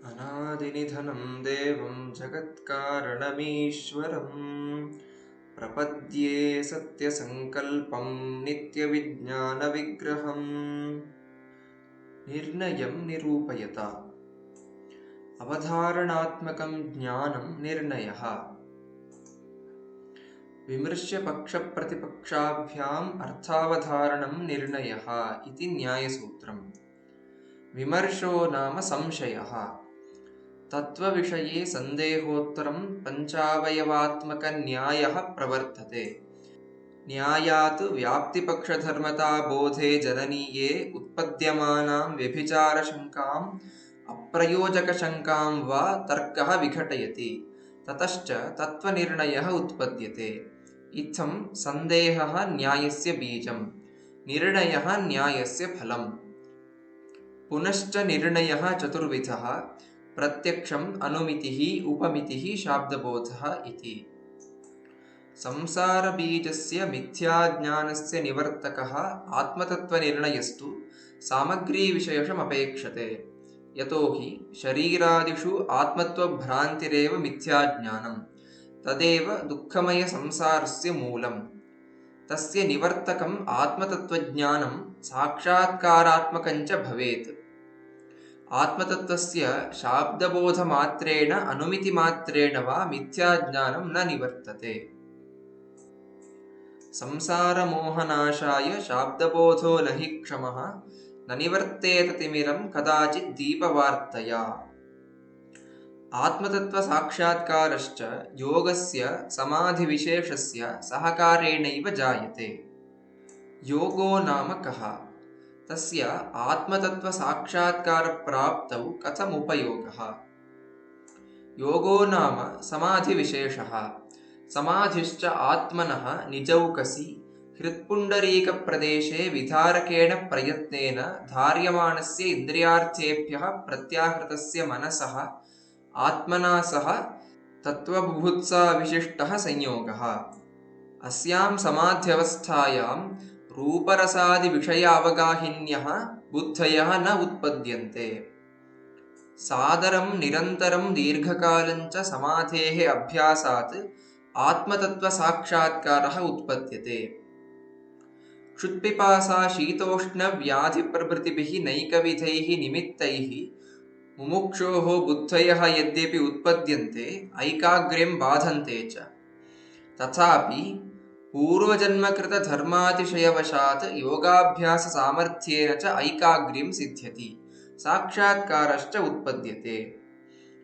अनादिनिधनं देवं जगत्कारणमीश्वरं प्रपद्ये सत्यसङ्कल्पं नित्यविज्ञानविग्रहम्। निर्णयं निरूपयता अवधारणात्मकं ज्ञानं निर्णयः। विमृश्य पक्षप्रतिपक्षाभ्याम् अर्थावधारणं निर्णयः इति न्यायसूत्रम्। विमर्शो नाम संशयः। तत्त्वविषये सन्देहोत्तरं पञ्चावयवात्मकन्यायः प्रवर्तते। न्यायात् व्याप्तिपक्षधर्मताबोधे जननीये उत्पद्यमानां व्यभिचारशङ्काम् अप्रयोजकशङ्कां वा तर्कः विघटयति। ततश्च तत्त्वनिर्णयः उत्पद्यते। इत्थं सन्देहः न्यायस्य बीजं, निर्णयः न्यायस्य फलम्। पुनश्च निर्णयः चतुर्विधः: प्रत्यक्षम्, अनुमितिः, उपमितिः, शाब्दबोधः इति। संसारबीजस्य मिथ्याज्ञानस्य निवर्तकः आत्मतत्त्वनिर्णयस्तु सामग्रीविशेषमपेक्षते। यतो हि शरीरादिषु आत्मत्वभ्रान्तिरेव मिथ्याज्ञानं, तदेव दुःखमयसंसारस्य मूलम्। तस्य निवर्तकम् आत्मतत्त्वज्ञानं साक्षात्कारात्मकञ्च भवेत्। आत्मतत्त्वस्य शाब्दबोधमात्रेण अनुमितिमात्रेण वा मिथ्याज्ञानं न निवर्तते। संसारमोहनाशाय शाब्दबोधो न हि क्षमः, न निवर्तेत तिमिरं कदाचित् दीपवार्तया। आत्मतत्त्वसाक्षात्कारश्च योगस्य समाधिविशेषस्य सहकारेणैव जायते। योगो नाम कः? तस्य आत्मतत्त्वसाक्षात्कारप्राप्तौ कथमुपयोगः? योगो नाम समाधिविशेषः। समाधिश्च आत्मनः निजौकसि हृत्पुण्डरीकप्रदेशे विधारकेण प्रयत्नेन धार्यमाणस्य इन्द्रियार्थेभ्यः प्रत्याहृतस्य मनसः आत्मना सह तत्त्वबुभुत्साविशिष्टः संयोगः। अस्यां समाध्यवस्थायां रूपरसादिविषयावगाहिन्यः बुद्धयः न उत्पद्यन्ते। सादरं निरन्तरं दीर्घकालञ्च समाधेः अभ्यासात् आत्मतत्त्वसाक्षात्कारः उत्पद्यते। क्षुत्पिपासा शीतोष्णव्याधिप्रभृतिभिः नैकविधैः निमित्तैः मुमुक्षोः बुद्धयः यद्यपि उत्पद्यन्ते, ऐकाग्र्यं बाधन्ते च। तथापि पूर्वजन्मकृतधर्मातिशयवशात् योगाभ्याससामर्थ्येन च ऐकाग्र्यं सिद्ध्यति, साक्षात्कारश्च उत्पद्यते।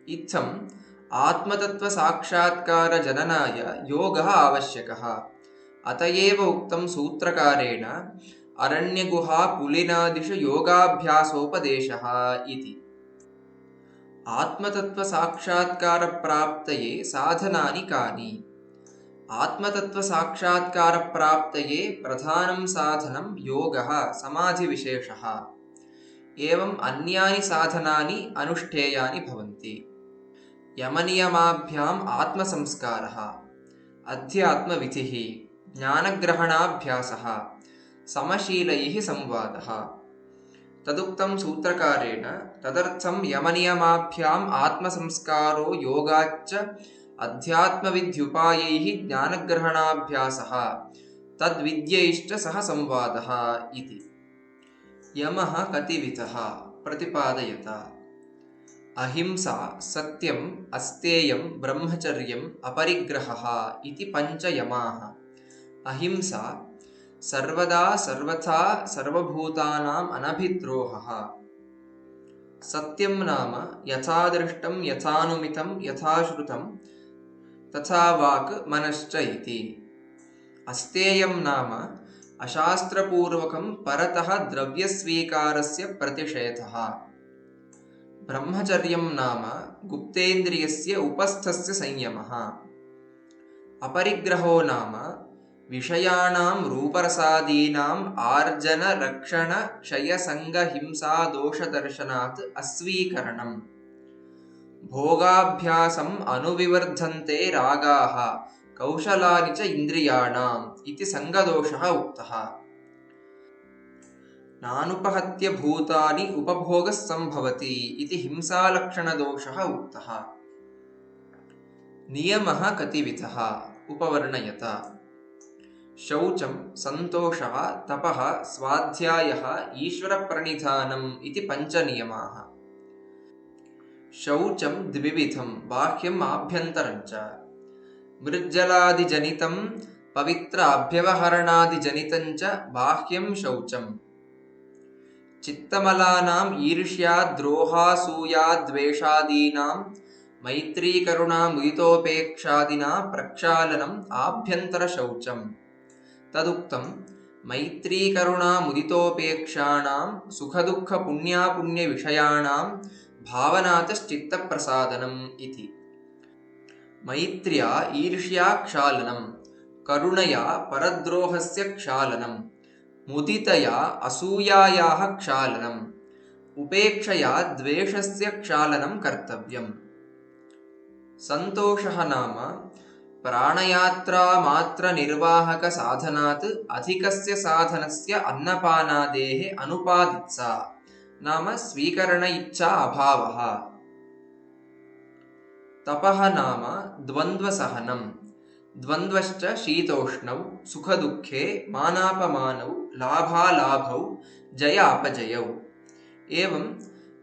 इत्थम् आत्मतत्त्वसाक्षात्कारजननाय योगः आवश्यकः। अत एव उक्तं सूत्रकारेण अरण्यगुहापुलिनादिषु योगाभ्यासोपदेशः इति। आत्मतत्त्वसाक्षात्कारप्राप्तये साधनानि कानि? आत्मतत्त्वसाक्षात्कारप्राप्तये प्रधानं साधनं योगः, समाधिविशेषः। एवम् अन्यानि साधनानि अनुष्ठेयानि भवन्ति। यमनियमाभ्याम् आत्मसंस्कारः, अध्यात्मविधिः, ज्ञानग्रहणाभ्यासः, समशीलैः संवादः। तदुक्तं सूत्रकारेण तदर्थं यमनियमाभ्याम् आत्मसंस्कारो योगाच्च अध्यात्मविद्युपायैः ज्ञानग्रहणाभ्यासः तद्विद्यैश्च सह संवादः इति। यमः कतिविधः प्रतिपादयता। अहिंसा, सत्यम्, अस्तेयं, ब्रह्मचर्यम्, अपरिग्रहः इति पञ्च यमाः। अहिंसा सर्वदा सर्वथा सर्वभूतानाम् अनभिद्रोहः। सत्यं नाम यथादृष्टं यथानुमितं यथाश्रुतं तथा वाक् मनश्च इति। अस्तेयं नाम अशास्त्रपूर्वकं परतः द्रव्यस्वीकारस्य प्रतिषेधः। ब्रह्मचर्यं नाम गुप्तेन्द्रियस्य उपस्थस्य संयमः। अपरिग्रहो नाम विषयाणां रूपरसादीनाम् आर्जनरक्षणक्षयसङ्गहिंसादोषदर्शनात् अस्वीकरणम्। भोगाभ्यासम् अनुविवर्धन्ते रागाः कौशलानि च इन्द्रियाणाम् इति सङ्गदोषः उक्तः। नानुपहत्य भूतानि उपभोगः सम्भवति इति हिंसालक्षणदोषः उक्तः। नियमः कतिविधः उपवर्णयत। शौचं, सन्तोषः, तपः, स्वाध्यायः, ईश्वरप्रणिधानम् इति 5 नियमाः। शौचं द्विविधं, बाह्यम् आभ्यन्तरं च। मृज्जलादिजनितं पवित्र अभ्यवहरणादिजनितं च बाह्यं शौचं। चित्तमलानाम् ईर्ष्याद्रोहासूयाद्वेषादीनां मैत्रीकरुणामुदितोपेक्षादिना प्रक्षालनम् आभ्यन्तरशौचं। तदुक्तं मैत्रीकरुणामुदितोपेक्षाणां सुखदुःखपुण्यापुण्यविषयाणां भावनातश्चित्तप्रसादनम् इति। मैत्र्या ईर्ष्या क्षालनं, करुणया परद्रोहस्य क्षालनं, मुदितया असूयायाः क्षालनम्, उपेक्षया द्वेषस्य क्षालनं कर्तव्यम्। सन्तोषः नाम प्राणयात्रामात्रनिर्वाहकसाधनात् अधिकस्य साधनस्य अन्नपानादेः अनुपादित्सा नाम स्वीकरण इच्छा अभावः। तपः नाम द्वन्द्वसहनं, द्वन्द्वश्च शीतोष्णौ, सुखदुःखे, मानापमानौ, लाभालाभौ, जय अपजयौ। एवं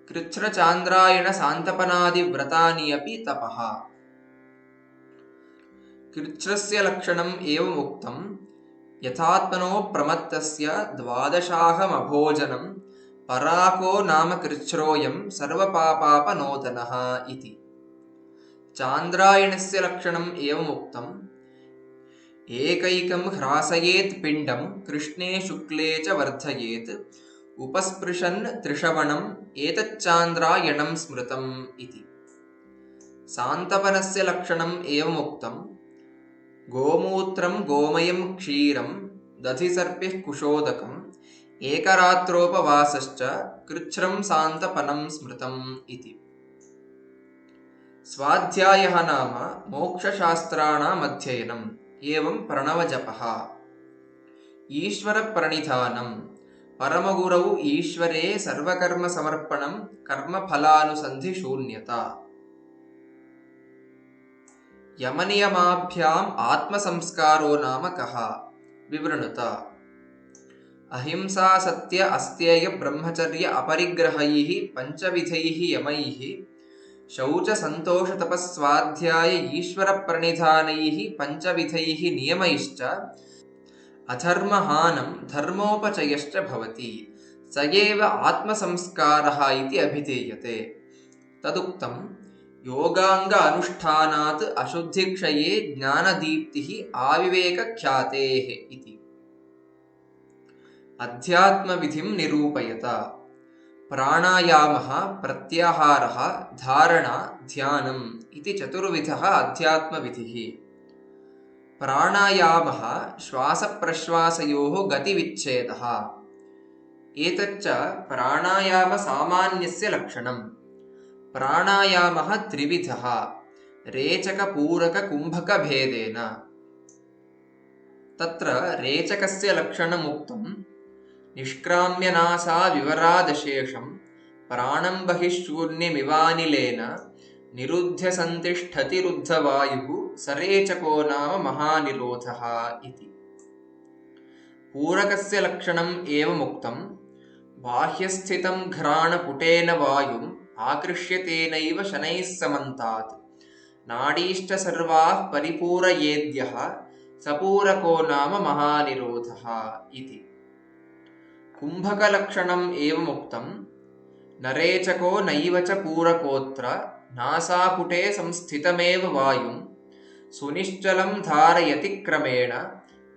कृच्छ्रचान्द्रायणसान्तपनादिव्रतानि अपि तपः। कृच्छ्रस्य लक्षणम् एवम् उक्तं यथात्मनो प्रमत्तस्य 12 पराको नाम कृच्छ्रोऽयं सर्वपापापनोदनः इति। चान्द्रायणस्य लक्षणम् एवम् उक्तं एकैकं ह्रासयेत् पिण्डं कृष्णे शुक्ले च वर्धयेत् उपस्पृशन् त्रिशवणम् एतच्चान्द्रायणं स्मृतम् इति। सान्तपनस्य लक्षणम् एवम् उक्तं गोमूत्रं गोमयं क्षीरं दधिसर्पिः कुशोदकम् एकरात्रोपवासश्च कृच्छ्रं सान्तपनं स्मृतम् इति। स्वाध्यायः नाम मोक्षशास्त्राणाम् अध्ययनम् एवं प्रणवजपः। ईश्वरप्रणिधानं, परमगुरौ ईश्वरे सर्वकर्मसमर्पणं, कर्मफलानुसन्धिशून्यता। यमनियमाभ्याम् आत्मसंस्कारो नाम कः विवृणुत। अहिंसा सत्य अस्तेय ब्रह्मचर्य अपरिग्रहैः 5 विधैः यमैः शौच संतोष तपस्वाध्याय ईश्वरप्रणिधानैः 5 विधैः नियमैश्च अधर्महानं धर्मोपचयश्च भवति स एव आत्मसंस्कारः इति अभिधीयते। तदुक्तं योगांग अनुष्ठानात् अशुद्धिक्षये ज्ञानदीप्तिः आविवेकख्यातेः इति। अध्यात्मविधिं निरूपयत। प्राणायामः, प्रत्याहारः, धारणा, ध्यानम् इति 4 अध्यात्मविधिः। प्राणायामः श्वासप्रश्वासयोः गतिविच्छेदः। एतच्च प्राणायामसामान्यस्य लक्षणम्। प्राणायामः 3विधः रेचकपूरककुम्भकभेदेन। तत्र रेचकस्य लक्षणमुक्तं निष्क्राम्यनासा विवरादशेषं प्राणं बहिः शून्यमिवानिलेन निरुध्य सन्तिष्ठतिरुद्धवायुः सरेचको नाम महानिरोधः इति। पूरकस्य लक्षणम् एवमुक्तं बाह्यस्थितं घ्राणपुटेन वायुम् आकृष्यतेनैव शनैः समन्तात् नाडीश्च सर्वाः परिपूरयेद्यः सपूरको नाम महानिरोधः इति। कुम्भकलक्षणम् एवमुक्तं नरेचको नैव च पूरकोऽत्र नासापुटे संस्थितमेव वायुं सुनिश्चलं धारयति क्रमेण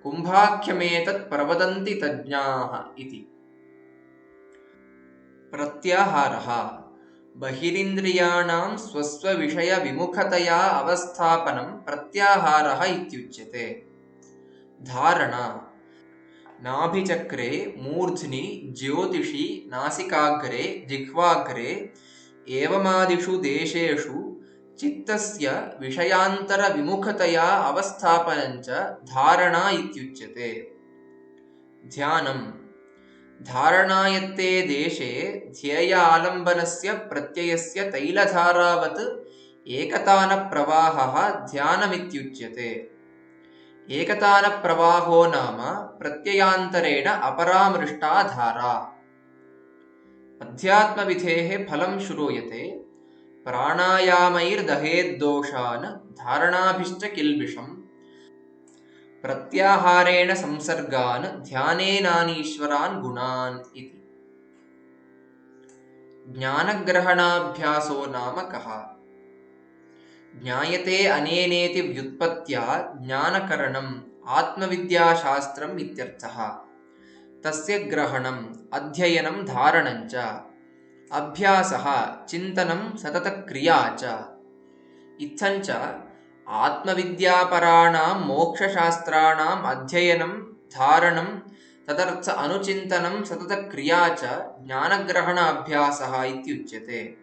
कुम्भाख्यमेतत् प्रवदन्ति तज्ञाः इति। प्रत्याहारः बहिरिन्द्रियाणां स्वस्वविषयविमुखतया अवस्थापनं प्रत्याहारः इत्युच्यते। धारणा नाभिचक्रे मूर्ध्नि ज्योतिषि नासिकाग्रे जिह्वाग्रे एवमादिषु देशेषु चित्तस्य विषयान्तरविमुखतया अवस्थापनं च धारणा इत्युच्यते। ध्यानं धारणायत्ते देशे ध्येयालम्बनस्य प्रत्ययस्य तैलधारावत् एकतानप्रवाहः ध्यानमित्युच्यते। एकतानप्रवाहो नाम प्रत्ययान्तरेण अपरामृष्टा धारा। अध्यात्मविधेः फलं श्रूयते। प्राणायामैर्दहेद्दोषान् धारणाभिश्च किल्बिषम् प्रत्याहारेण संसर्गान् ध्यानेनानीश्वरान् गुणान् इति। ज्ञानग्रहणाभ्यासो नाम कः? ज्ञायते अनेनेति व्युत्पत्त्या ज्ञानकरणम् आत्मविद्याशास्त्रम् इत्यर्थः। तस्य ग्रहणम् अध्ययनं धारणं च अभ्यासः चिन्तनं सततक्रिया च। इत्थं च आत्मविद्यापराणां मोक्षशास्त्राणाम् अध्ययनं धारणं तदर्थ अनुचिन्तनं सततक्रिया च ज्ञानग्रहणाभ्यासः इत्युच्यते।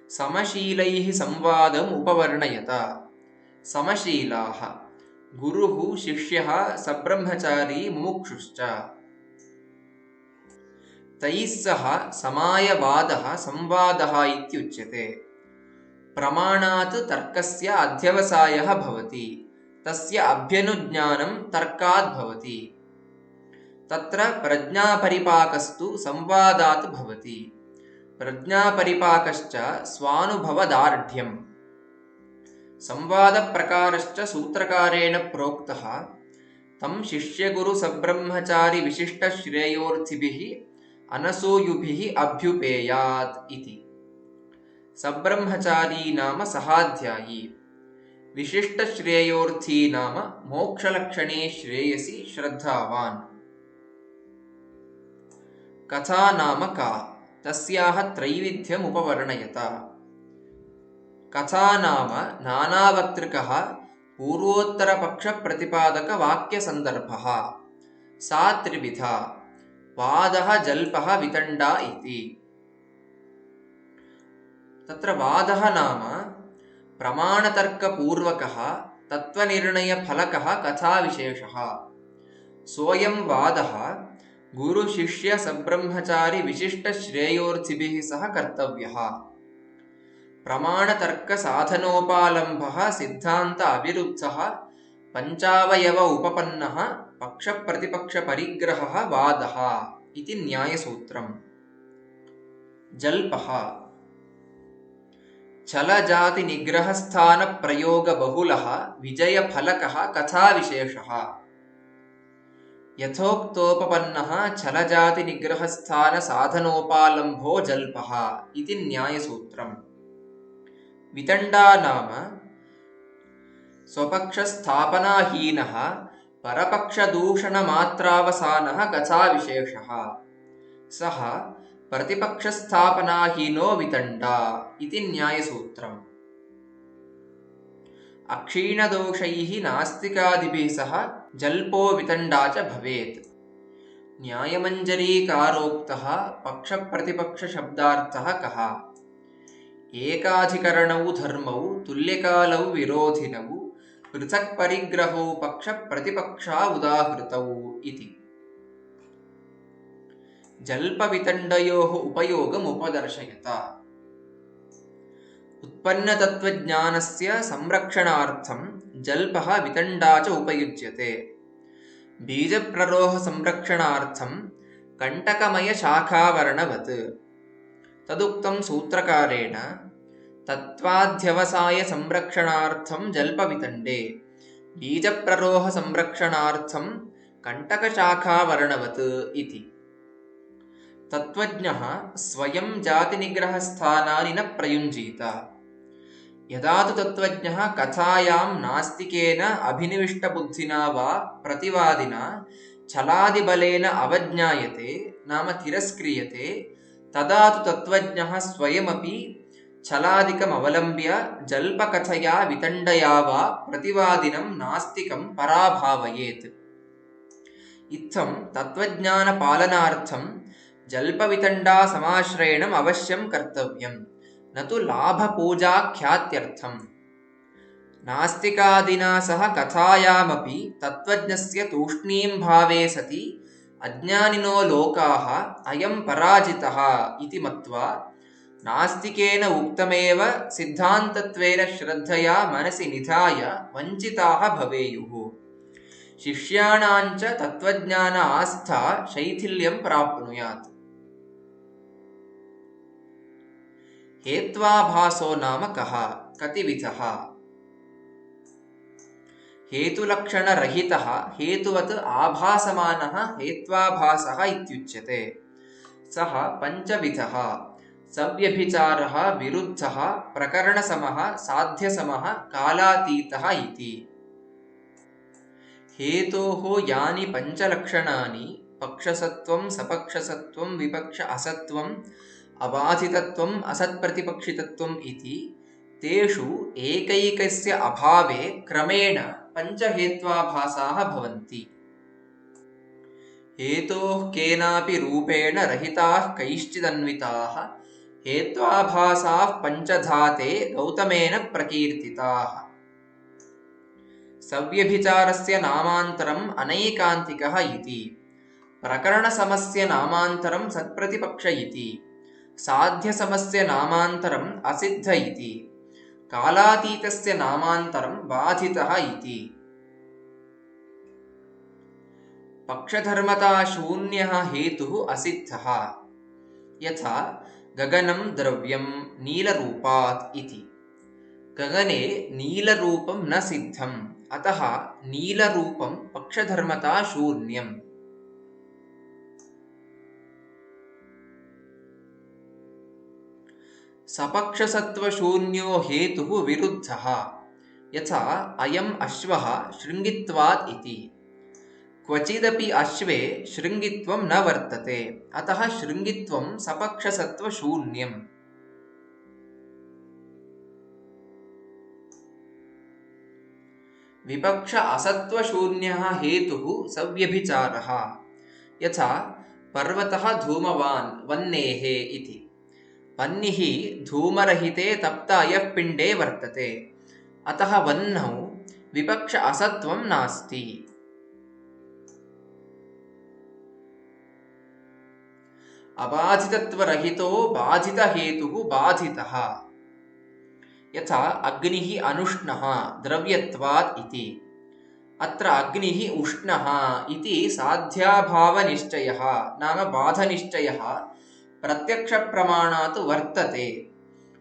समशीलैः संवादम् उपवर्णयत। समशीलाः गुरुः शिष्यः सब्रह्मचारी मुमुक्षुश्च। तैः सह समायवादः संवादः इत्युच्यते। प्रमाणात् तर्कस्य अध्यवसायः भवति, तस्य अभ्यनुज्ञानं तर्कात् भवति। तत्र प्रज्ञापरिपाकस्तु संवादात् भवति। प्रज्ञापरिपाकश्च स्वानुभवदार्ढ्यम्। संवादप्रकारश्च सूत्रकारेण प्रोक्तः तं शिष्यगुरुसब्रह्मचारिविशिष्टश्रेयोर्थिभिः अनसूयुभिः अभ्युपेयात् इति। सब्रह्मचारी नाम सहाध्यायी, विशिष्टश्रेयोर्थी नाम मोक्षलक्षणे श्रेयसि श्रद्धावान्। कथा नाम का? तस्याः त्रैविध्यमुपवर्णयत। कथा नाम नानावक्तृकः पूर्वोत्तरपक्षप्रतिपादकवाक्यसन्दर्भः। सा त्रिविधा। वादः जल्पः वितण्डा इति। तत्र वादः नाम प्रमाणतर्कपूर्वकः तत्त्वनिर्णयफलकः कथाविशेषः। सोऽयं वादः गुरुशिष्यसब्रह्मचारिविशिष्टश्रेयोर्थिभिः सह कर्तव्यः। प्रमाणतर्कसाधनोपालम्बः सिद्धान्त अविरुद्धः पञ्चावयव उपपन्नः पक्षप्रतिपक्षपरिग्रहः वादः इति न्यायसूत्रम्। जल्पः छलजातिनिग्रहस्थानप्रयोगबहुलः विजयफलकः कथाविशेषः। यथोक्तोपपन्नः छलजातिनिग्रहस्थानसाधनोपालम्बो जल्पः इति न्यायसूत्रम्। वितण्डा नाम स्वपक्षस्थापनाहीनः परपक्षदूषणमात्रावसानः कथाविशेषः। सः प्रतिपक्षस्थापनाहीनो वितण्डा इति न्यायसूत्रम्। अक्षीणदोषैः नास्तिकादिभिः सह जल्पो वितण्डा च भवेत्। न्यायमञ्जरीकारोक्तः पक्षप्रतिपक्षशब्दार्थः कः? एकाधिकरणौ धर्मौ तुल्यकालौ विरोधिनौ पृथक्परिग्रहौ पक्षप्रतिपक्षा उदाहृतौ इति। जल्पवितण्डयोः उपयोगमुपदर्शयत। उत्पन्नतत्त्वज्ञानस्य संरक्षणार्थं जल्पः वितण्डा च उपयुज्यते। बीजप्ररोहसंरक्षणार्थं कण्टकमयशाखावरणवत्। तदुक्तं सूत्रकारेण तत्त्वाध्यवसायसंरक्षणार्थं जल्पवितण्डे, बीजप्ररोहसंरक्षणार्थं कण्टकशाखावरणवत् इति। तत्त्वज्ञः स्वयं जातिनिग्रहस्थानानि न प्रयुञ्जीत। यदा तु तत्त्वज्ञः कथायां नास्तिकेन अभिनिविष्टबुद्धिना वा प्रतिवादिना छलादिबलेन अवज्ञायते नाम तिरस्क्रियते, तदा तु तत्त्वज्ञः स्वयमपि छलादिकमवलम्ब्य जल्पकथया वितण्डया वा प्रतिवादिनं नास्तिकं पराभावयेत्। इत्थं तत्त्वज्ञानपालनार्थं जल्पवितण्डा समाश्रयणम् अवश्यं कर्तव्यं, न तु लाभपूजाख्यात्यर्थम्। नास्तिकादिना सह कथायामपि तत्त्वज्ञस्य तूष्णीं भावे सति अज्ञानिनो लोकाः अयं पराजितः इति मत्वा नास्तिकेन उक्तमेव सिद्धान्तत्वेन श्रद्धया मनसि निधाय वञ्चिताः भवेयुः। शिष्याणाञ्च तत्त्वज्ञान आस्था शैथिल्यं प्राप्नुयात्। हेत्वाभासो नाम कः? कतिविधः? हेतुलक्षणरहितः हेतुवत् आभासमानः हेत्वाभासः इत्युच्यते। सः पञ्चविधः: सव्यभिचारः, विरुद्धः, प्रकरणसमः, साध्यसमः, कालातीतः इति। हेतोः यानि पञ्चलक्षणानि पक्षसत्वं, सपक्षसत्वं, विपक्ष असत्वं, अबाधितत्वम्, असत्प्रतिपक्षितत्वम् इति तेषु एकैकस्य अभावे क्रमेण पञ्चहेत्वाभासाः भवन्ति। हेतोः केनापि रूपेण रहिताः कैश्चिदन्विताः हेत्वाभासाः पञ्चधाते गौतमेन प्रकीर्तिताः। सव्यभिचारस्य नामान्तरम् अनैकान्तिकः इति, प्रकरणसमस्य नामान्तरं सत्प्रतिपक्ष इति, साध्यसमस्य नामान्तरम् असिद्ध इति, कालातीतस्य नामान्तरं बाधितः इति। पक्षधर्मताशून्यः हेतुः असिद्धः। यथा गगनं द्रव्यं नीलरूपात् इति। गगने नीलरूपं न सिद्धम्, अतः नीलरूपं पक्षधर्मता शून्यम्। सपक्षसत्वशून्यो हेतुः विरुद्धः। यथा अयम् अश्वः शृङ्गित्वात् इति। क्वचिदपि अश्वे शृङ्गित्वं न वर्तते, अतः शृङ्गित्वं सपक्षसत्वशून्यम्। विपक्ष असत्वशून्यः हेतुः सव्यभिचारः। यथा पर्वतः धूमवान् वह्नेः इति। वह्निः धूमरहिते तप्त अयः पिण्डे वर्तते, अतः वह्नौ विपक्ष असत्वं नास्ति। अबाधितत्वरहितो बाधितहेतुः बाधितः। यथा अग्निः अनुष्णः द्रव्यत्वात् इति। अत्र अग्निः उष्णः इति साध्याभावनिश्चयः नाम बाधनिश्चयः प्रत्यक्षप्रमाणात् वर्तते,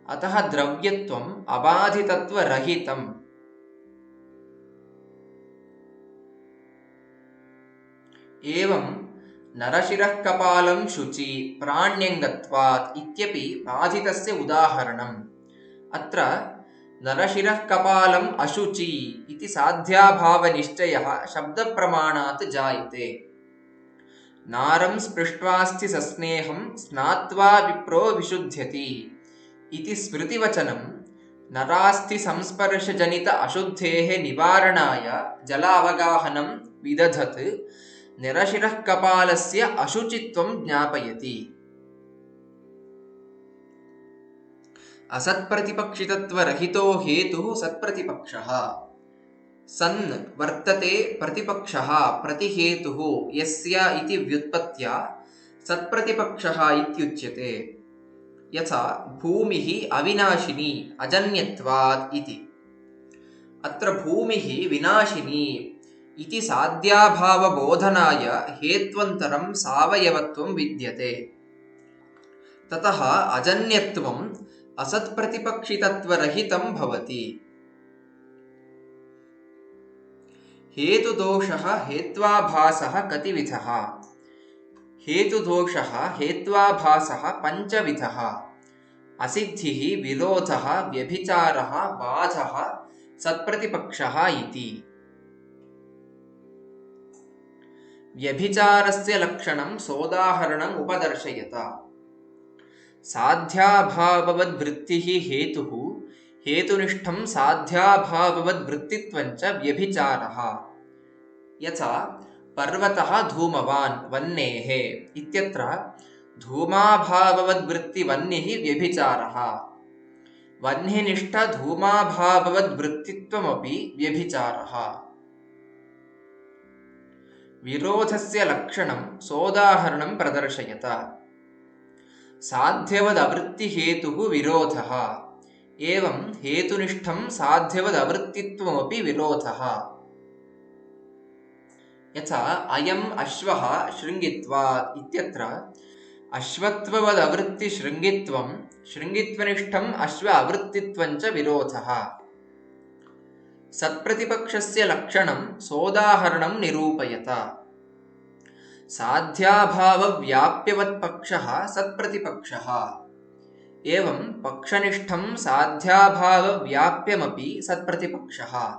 अतः द्रव्यत्वम् अबाधितत्वरहितम्। एवं नरशिरः कपालं शुचि प्राण्यङ्गत्वात् इत्यपि बाधितस्य उदाहरणम्। अत्र नरशिरः कपालम् अशुचि इति साध्याभावनिश्चयः शब्दप्रमाणात् जायते। नारं स्पृष्ट्वास्ति सस्नेहं स्नात्वा विप्रो विशुध्यति इति स्मृतिवचनं नरास्थि संस्पर्शजनित अशुद्धेः निवारणाय जलावगाहनं विदधत् नरशिरः कपालस्य अशुचित्वं ज्ञापयति। असत्प्रतिपक्षितत्वरहितो हेतुः सत्प्रतिपक्षः। सन् वर्तते प्रतिपक्षः प्रतिहेतुः यस्य इति व्युत्पत्त्या सत्प्रतिपक्षः इत्युच्यते। यथा भूमिः अविनाशिनी अजन्यत्वात् इति। अत्र भूमिः विनाशिनी इति साध्याभावबोधनाय हेत्वन्तरं सावयवत्वं विद्यते। ततः अजन्यत्वं असत्प्रतिपक्षितत्वरहितं भवति। हेतुदोषः हेत्वाभासः कतिविधः? हेतुदोषः हेत्वाभासः पञ्चविधः। असिद्धिः, विरोधः, व्यभिचारः, बाधः, सत्प्रतिपक्षः इति। व्यभिचारस्य लक्षणं सोदाहरणम् उपदर्शयत। साध्याभाववद्वृत्तिः हेतुः, हेतुनिष्ठं साध्याभाववद्वृत्तित्वञ्च व्यभिचारः। यथा पर्वतः धूमवान् वह्नेः इत्यत्र धूमाभाववद्वृत्तिवह्निः व्यभिचारः। वह्निनिष्ठधूमाभाववद्वृत्तित्वमपि व्यभिचारः। विरोधस्य लक्षणं सोदाहरणं प्रदर्शयत। साध्यवदवृत्तिहेतुः विरोधः। एवं हेतुनिष्ठं साध्यवदवृत्तित्वमपि विरोधः। यथा अयम् अश्वः शृङ्गित्वात् इत्यत्र अश्वत्ववदवृत्तिशृङ्गित्वं शृङ्गित्वनिष्ठम् अश्व अवृत्तित्वञ्च विरोधः। सत्प्रतिपक्षस्य लक्षणं सोदाहरणं निरूपयत। साध्याभावव्याप्यवत्पक्षः सत्प्रतिपक्षः। एवं पक्षनिष्ठं साध्याभावव्याप्यमपि सत्प्रतिपक्षः।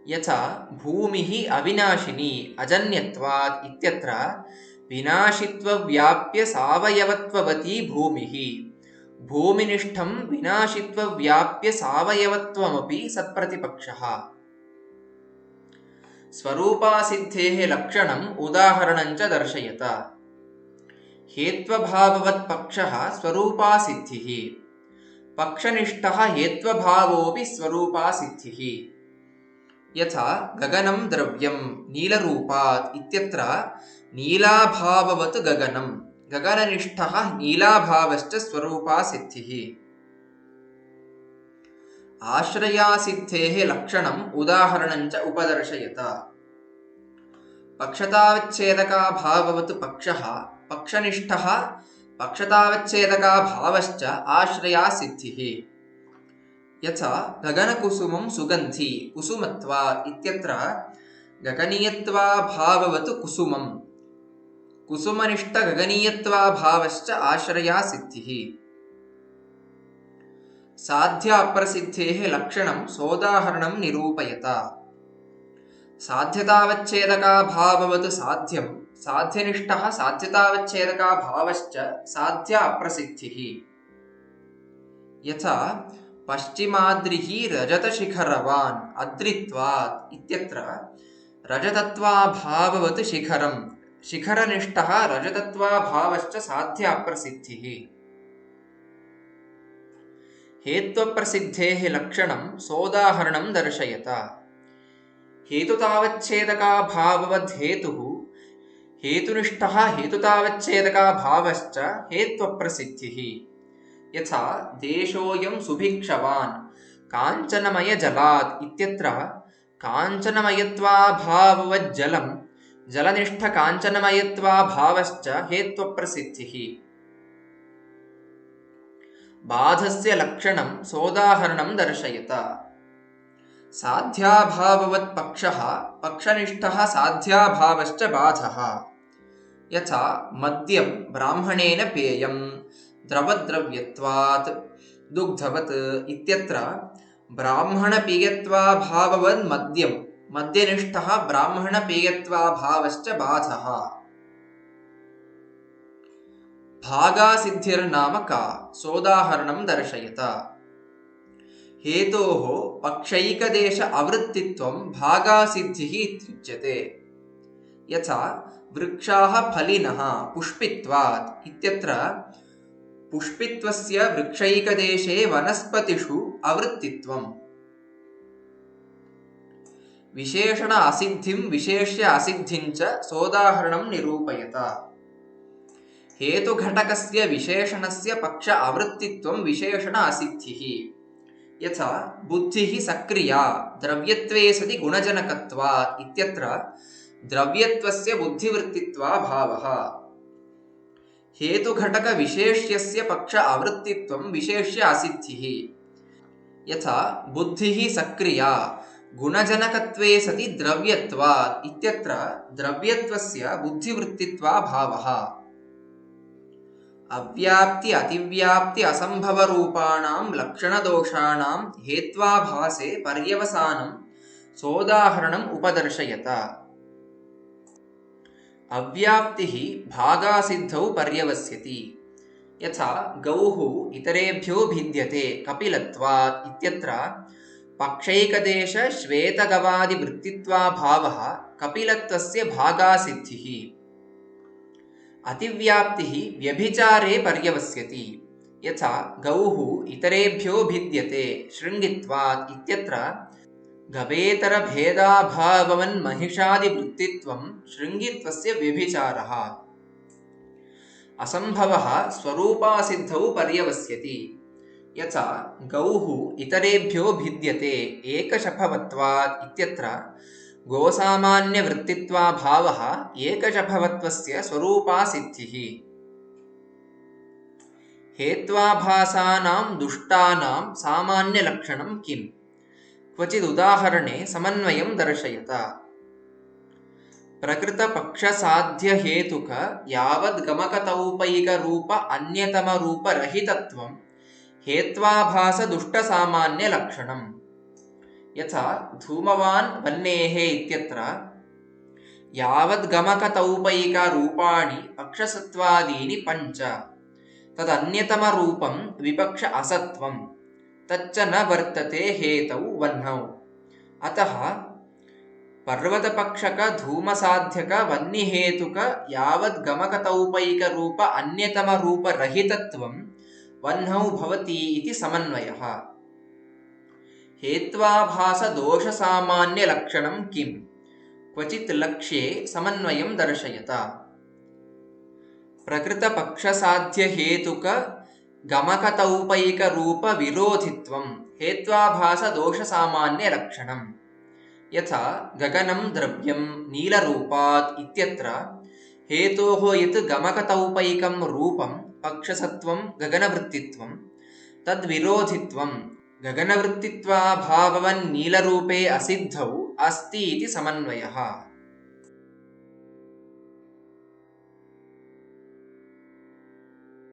यथा भूमिः अविनाशिनी अजन्यत्वात् इत्यत्र विनाशित्वव्याप्यसावयवत्ववती भूमिः। भूमिनिष्ठं विनाशित्वव्याप्यसावयवत्वमपि सत्प्रतिपक्षः। स्वरूपासिद्धेः लक्षणम् उदाहरणञ्च दर्शयत। हेत्वभाववत्पक्षः स्वरूपासिद्धिः। पक्षनिष्ठः हेत्वभावोऽपि स्वरूपासिद्धिः। यथा गगनं द्रव्यं नीलरूपात् इत्यत्र नीलाभाववत् गगनं गगननिष्ठः नीलाभावश्च स्वरूपासिद्धिः। आश्रयासिद्धेः लक्षणम् उदाहरणञ्च उपदर्शयत। पक्षतावच्छेदकाभाववत् पक्षः पक्षनिष्ठः पक्षतावच्छेदकाभावश्च आश्रयासिद्धिः। यथा गगनकुसुमं सुगन्धि कुसुमत्वात् इत्यत्र गगनीयत्वाभाववत् कुसुमं कुसुमनिष्ठगगनीयत्वाभावश्च आश्रयासिद्धिः। साध्याप्रसिद्धेः लक्षणं सोदाहरणं निरूपयत। साध्यतावच्छेदकाभाववत् साध्यं साध्यनिष्ठः साध्यतावच्छेदकाभावश्च साध्य अप्रसिद्धिः। यथा पश्चिमाद्रिः रजतशिखरवान् अद्रित्वात् इत्यत्र रजतत्वाभाववत् शिखरं शिखरनिष्ठः रजतत्वाभावश्च साध्य अप्रसिद्धिः। हेत्वप्रसिद्धेः लक्षणं सोदाहरणं दर्शयत। हेतुतावच्छेदकाभाववद्धेतुः हेतुनिष्ठः हेतुतावच्छेदकाभावश्च हेत्वप्रसिद्धिः। यथा देशोऽयं सुभिक्षवान् काञ्चनमयजलात् इत्यत्र काञ्चनमयत्वाभाववज्जलं जलनिष्ठकाञ्चनमयत्वाभावश्च हेत्वप्रसिद्धिः। बाधस्य लक्षणं सोदाहरणं दर्शयत। साध्याभाववत्पक्षः पक्षनिष्ठः साध्याभावश्च बाधः। यथा मद्यं ब्राह्मणेन पेयं द्रवद्रव्यत्वात् दुग्धवत् इत्यत्र ब्राह्मणपेयत्वाभाववन् मद्यं मद्यनिष्ठः ब्राह्मणपेयत्वाभावश्च बाधः। भागासिद्धिर्नाम का सोदाहरणं दर्शयत। हेतोः पक्षैकदेश आवृत्तित्वं भागासिद्धिः इत्युच्यते। यथा वृक्षाः फलिनः पुष्पित्वात् इत्यत्र पुष्पित्वस्य वृक्षैकदेशे वनस्पतिषु आवृत्तित्वम्। विशेषण असिद्धिं विशेष्य असिद्धिञ्च सोदाहरणं निरूपयत। हेतुघटकस्य विशेषणस्य पक्ष आवृत्तित्वं विशेषण असिद्धिः। यथा बुद्धिः सक्रिया द्रव्यत्वे सति गुणजनकत्वात् इत्यत्र द्रव्यत्वस्य बुद्धिवृत्तित्वाभावः। हेतुघटकविशेष्यस्य पक्ष आवृत्तित्वं विशेष्य असिद्धिः। यथा बुद्धिः सक्रिया गुणजनकत्वे सति द्रव्यत्वात् इत्यत्र द्रव्यत्वस्य बुद्धिवृत्तित्वाभावः। अव्याप्ति अतिव्याप्ति असंभवरूपाणां लक्षणदोषाणां हेत्वाभासे पर्यवसानं सोदाहरणम् उपदर्शयत। अव्याप्तिः भागासिद्धौ पर्यवस्यति। यथा गौः इतरेभ्यो भिद्यते कपिलत्वात् इत्यत्र पक्षैकदेश श्वेतगवादिवृत्तित्वाभावः कपिलत्वस्य भागासिद्धिः। अतिव्याप्तिः व्यभिचारे पर्यवस्यति। यथा गौः इतरेभ्यो भिद्यते शृङ्गित्वात् इत्यत्र गवेतरभेदाभाववन्महिषादिवृत्तित्वं शृङ्गित्वस्य व्यभिचारः असम्भवः स्वरूपासिद्धौ पर्यवस्यति यथा गौः इतरेभ्यो भिद्यते एकशफवत्वात् इत्यत्र गोसामान्यवृत्तित्वाभावः एकशफवत्वस्य स्वरूपासिद्धिः। हेत्वाभासानां दुष्टानां सामान्यलक्षणं किम्? क्वचिदुदाहरणे समन्वयं दर्शयत। प्रकृतपक्षसाध्यहेतुक यावद्गमकतौपैकरूप अन्यतमरूपरहितत्वं हेत्वाभासदुष्टसामान्यलक्षणम्। यथा धूमवान् वह्नेः इत्यत्र यावद्गमकतौपैकरूपाणि पक्षसत्वादीनि पञ्च तदन्यतमरूपं विपक्ष असत्वं तच्च न वर्तते हेतौ वह्नौ। अतः पर्वतपक्षकधूमसाध्यकवह्निहेतुक यावद्गमकतौपैकरूप अन्यतमरूपरहितत्वं वह्नौ भवति इति समन्वयः। हेत्वाभासदोषसामान्यलक्षणं किम्? क्वचित् लक्ष्ये समन्वयं दर्शयत। प्रकृतपक्षसाध्यहेतुक गमकतौपैकरूपविरोधित्वं हेत्वाभासदोषसामान्यलक्षणम्। यथा गगनं द्रव्यं नीलरूपात् इत्यत्र हेतोः यत् गमकतौपैकं रूपं पक्षसत्वं गगनवृत्तित्वं तद्विरोधित्वं गगनवृत्तित्वाभाववन्नीलरूपे असिद्धौ अस्ति इति समन्वयः।